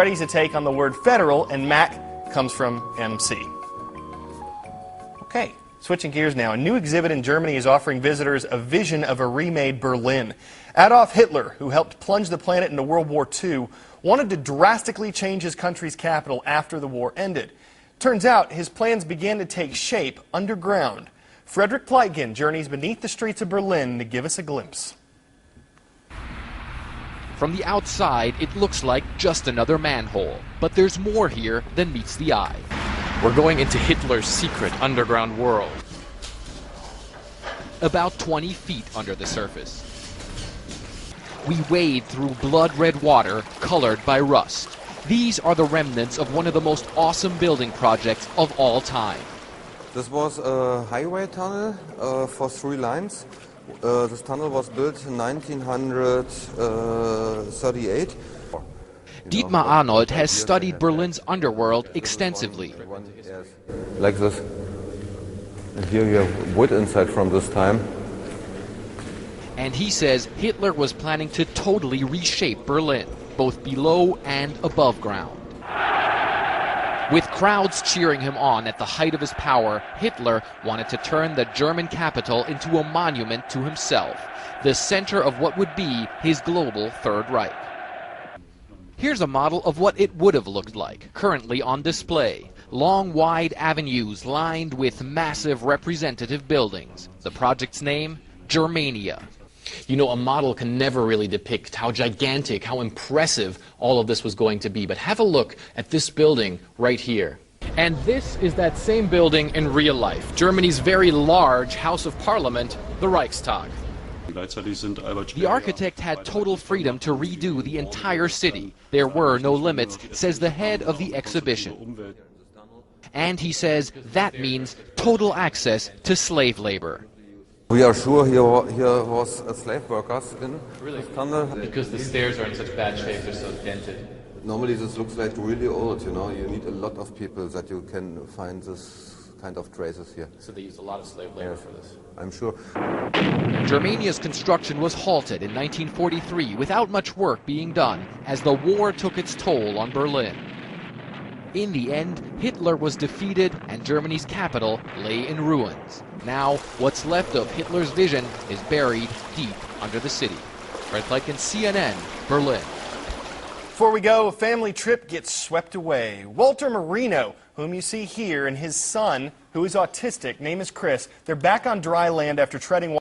Freddy's a take on the word federal, and Mac comes from MC. Okay, switching gears now. A new exhibit in Germany is offering visitors a vision of a remade Berlin. Adolf Hitler, who helped plunge the planet into World War II, wanted to drastically change his country's capital after the war ended. Turns out his plans began to take shape underground. Frederick Pleitgen journeys beneath the streets of Berlin to give us a glimpse. From the outside, it looks like just another manhole. But there's more here than meets the eye. We're going into Hitler's secret underground world. About 20 feet under the surface. We wade through blood-red water colored by rust. These are the remnants of one of the most awesome building projects of all time. This was a highway tunnel for 3 lines. This tunnel was built in 1938. Dietmar Arnold has studied Berlin's underworld extensively. Like this. And here you have wood inside from this time. And he says Hitler was planning to totally reshape Berlin, both below and above ground. With crowds cheering him on at the height of his power, Hitler wanted to turn the German capital into a monument to himself, the center of what would be his global Third Reich. Here's a model of what it would have looked like, currently on display. Long, wide avenues lined with massive representative buildings. The project's name, Germania. You know, a model can never really depict how gigantic, how impressive all of this was going to be. But have a look at this building right here. And this is that same building in real life. Germany's very large House of Parliament, the Reichstag. The architect had total freedom to redo the entire city. There were no limits, says the head of the exhibition. And he says that means total access to slave labor. We are sure here was slave workers in this tunnel. Because the stairs are in such bad shape, they're so dented. Normally this looks like really old, you know. You need a lot of people that you can find this kind of traces here. So they used a lot of slave labor for this. I'm sure. Germania's construction was halted in 1943 without much work being done as the war took its toll on Berlin. In the end, Hitler was defeated and Germany's capital lay in ruins. Now, what's left of Hitler's vision is buried deep under the city. Fred Pleitgen, CNN, Berlin. Before we go, a family trip gets swept away. Walter Marino, whom you see here, and his son, who is autistic, name is Chris, they're back on dry land after treading